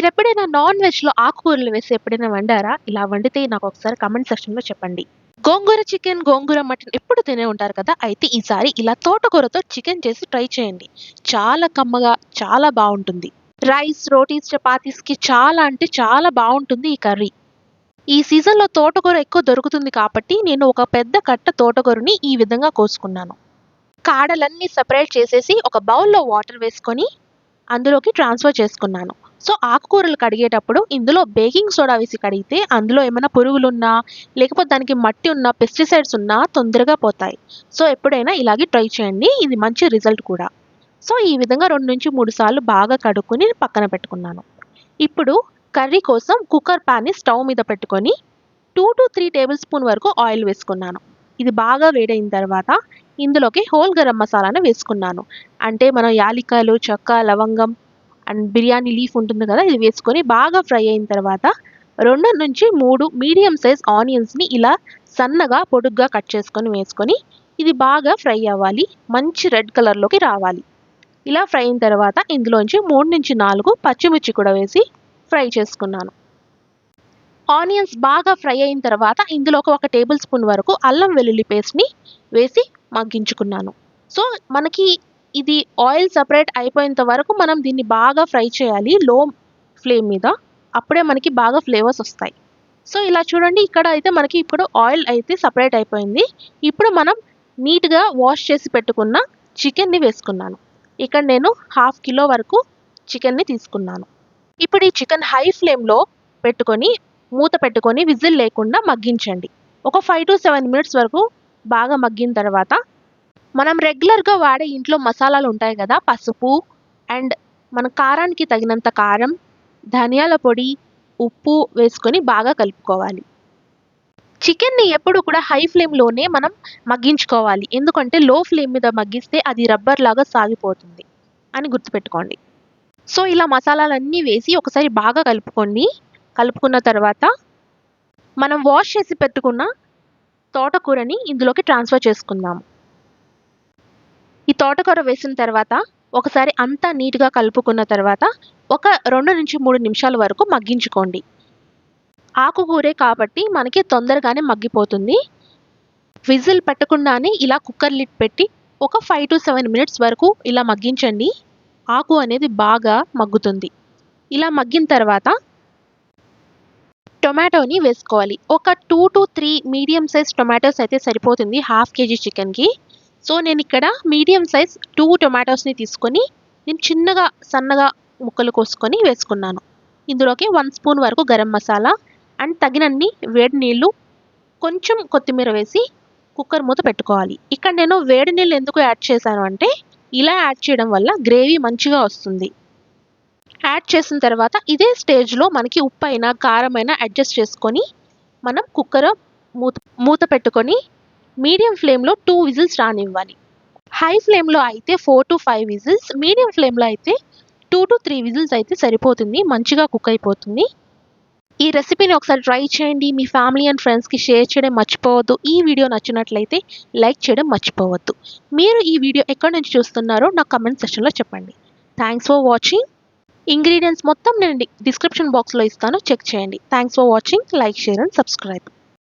మీరెప్పుడైనా నాన్ వెజ్‌లో ఆకుకూరలు వేసి ఎప్పుడైనా వండారా? ఇలా వండితే నాకొకసారి కామెంట్ సెక్షన్‌లో చెప్పండి. గోంగూర చికెన్, గోంగూర మటన్ ఎప్పుడు తినే ఉంటారు కదా! అయితే ఈసారి ఇలా తోటకూరతో చికెన్ చేసి ట్రై చేయండి. చాలా కమ్మగా, చాలా బావుంటుంది. రైస్, రోటీస్, చపాతీస్‌కి చాలా అంటే చాలా బావుంటుంది ఈ కర్రీ. ఈ సీజన్‌లో తోటకూర ఎక్కువ దొరుకుతుంది కాబట్టి నేను ఒక పెద్ద కట్ట తోటకూరని ఈ విధంగా కోసుకున్నాను. కాడలన్నీ సెపరేట్ చేసేసి ఒక బౌల్‌లో వాటర్ వేసుకొని అందులోకి ట్రాన్స్‌ఫర్ చేసుకున్నాను. సో, ఆకుకూరలు కడిగేటప్పుడు ఇందులో బేకింగ్ సోడా వేసి కడిగితే అందులో ఏమైనా పురుగులున్నా, లేకపోతే దానికి మట్టి ఉన్నా, పెస్టిసైడ్స్ ఉన్నా తొందరగా పోతాయి. సో, ఎప్పుడైనా ఇలాగే ట్రై చేయండి. ఇది మంచి రిజల్ట్ కూడా. సో, ఈ విధంగా 2-3 సార్లు బాగా కడుక్కొని పక్కన పెట్టుకున్నాను. ఇప్పుడు కర్రీ కోసం కుక్కర్ పాన్‌ని స్టవ్ మీద పెట్టుకొని 2-3 టేబుల్ స్పూన్ వరకు ఆయిల్ వేసుకున్నాను. ఇది బాగా వేడైన తర్వాత ఇందులోకి హోల్ గరం మసాలాను వేసుకున్నాను. అంటే మనం యాలిక్కాయలు, చెక్క, లవంగం అండ్ బిర్యానీ లీఫ్ ఉంటుంది కదా! ఇది వేసుకొని బాగా ఫ్రై అయిన తర్వాత 2-3 మీడియం సైజ్ ఆనియన్స్‌ని ఇలా సన్నగా, పొడుగ్గా కట్ చేసుకొని వేసుకొని ఇది బాగా ఫ్రై అవ్వాలి. మంచి రెడ్ కలర్‌లోకి రావాలి. ఇలా ఫ్రై అయిన తర్వాత ఇందులోంచి 3-4 పచ్చిమిర్చి కూడా వేసి ఫ్రై చేసుకున్నాను. ఆనియన్స్ బాగా ఫ్రై అయిన తర్వాత ఇందులోకి ఒక టేబుల్ స్పూన్ వరకు అల్లం వెల్లుల్లి పేస్ట్‌ని వేసి మగ్గించుకున్నాను. సో, మనకి ఇది ఆయిల్ సెపరేట్ అయిపోయేంత వరకు మనం దీన్ని బాగా ఫ్రై చేయాలి లో ఫ్లేమ్ మీద. అప్పుడే మనకి బాగా ఫ్లేవర్స్ వస్తాయి. సో, ఇలా చూడండి ఇక్కడ అయితే మనకి ఇప్పుడు ఆయిల్ అయితే సెపరేట్ అయిపోయింది. ఇప్పుడు మనం నీట్‌గా వాష్ చేసి పెట్టుకున్న చికెన్‌ని వేసుకున్నాను. ఇక్కడ నేను ½ కిలో వరకు చికెన్‌ని తీసుకున్నాను. ఇప్పుడు ఈ చికెన్ హై ఫ్లేమ్‌లో పెట్టుకొని మూత పెట్టుకొని విజిల్ లేకుండా మగ్గించండి. ఒక 5-7 మినిట్స్ వరకు బాగా మగ్గిన తర్వాత మనం రెగ్యులర్‌గా వాడే ఇంట్లో మసాలాలు ఉంటాయి గదా! పసుపు అండ్ మన కారానికి తగినంత కారం, ధనియాల పొడి, ఉప్పు వేసుకొని బాగా కలుపుకోవాలి. చికెన్‌ని ఎప్పుడు కూడా హై ఫ్లేమ్‌లోనే మనం మగ్గించుకోవాలి. ఎందుకంటే లో ఫ్లేమ్ మీద మగ్గిస్తే అది రబ్బర్‌లాగా సాగిపోతుంది అని గుర్తుపెట్టుకోండి. సో, ఇలా మసాలాలన్నీ వేసి ఒకసారి బాగా కలుపుకోండి. కలుపుకున్న తర్వాత మనం వాష్ చేసి పెట్టుకున్న తోటకూరని ఇందులోకి ట్రాన్స్‌ఫర్ చేసుకుందాము. ఈ తోటకూర వేసిన తర్వాత ఒకసారి అంతా నీట్‌గా కలుపుకున్న తర్వాత ఒక 2-3 నిమిషాల వరకు మగ్గించుకోండి. ఆకుకూరే కాబట్టి మనకి తొందరగానే మగ్గిపోతుంది. విజిల్ పెట్టకుండానే ఇలా కుక్కర్ లిడ్ పెట్టి ఒక 5-7 మినిట్స్ వరకు ఇలా మగ్గించండి. ఆకు అనేది బాగా మగ్గుతుంది. ఇలా మగ్గిన తర్వాత టొమాటోని వేసుకోవాలి. ఒక 2-3 మీడియం సైజ్ టొమాటోస్ అయితే సరిపోతుంది ½ కేజీ చికెన్‌కి. సో, నేనిక్కడ మీడియం సైజ్ 2 టొమాటోస్‌ని తీసుకొని నేను చిన్నగా, సన్నగా ముక్కలు కోసుకొని వేసుకున్నాను. ఇందులోకి 1 స్పూన్ వరకు గరం మసాలా అండ్ తగినన్ని వేడి నీళ్లు, కొంచెం కొత్తిమీర వేసి కుక్కర్ మూత పెట్టుకోవాలి. ఇక్కడ నేను వేడి నీళ్ళు ఎందుకు యాడ్ చేశాను అంటే, ఇలా యాడ్ చేయడం వల్ల గ్రేవీ మంచిగా వస్తుంది. యాడ్ చేసిన తర్వాత ఇదే స్టేజ్‌లో మనకి ఉప్పైనా, కారమైనా అడ్జస్ట్ చేసుకొని మనం కుక్కర్ మూత మూత పెట్టుకొని మీడియం ఫ్లేమ్‌లో 2 విజిల్స్ రానివ్వాలి. హై ఫ్లేమ్‌లో అయితే 4-5 విజిల్స్, మీడియం ఫ్లేమ్‌లో అయితే 2-3 విజిల్స్ అయితే సరిపోతుంది. మంచిగా కుక్ అయిపోతుంది. ఈ రెసిపీని ఒకసారి ట్రై చేయండి. మీ ఫ్యామిలీ అండ్ ఫ్రెండ్స్‌కి షేర్ చేయడం మర్చిపోవద్దు. ఈ వీడియో నచ్చినట్లయితే లైక్ చేయడం మర్చిపోవద్దు. మీరు ఈ వీడియో ఎక్కడి నుంచి చూస్తున్నారో నాకు కామెంట్ సెక్షన్‌లో చెప్పండి. Thanks for watching. ఇంగ్రీడియెంట్స్ మొత్తం నేను డిస్క్రిప్షన్ బాక్స్‌లో ఇస్తాను. చెక్ చేయండి. Thanks for watching. Like, share and subscribe.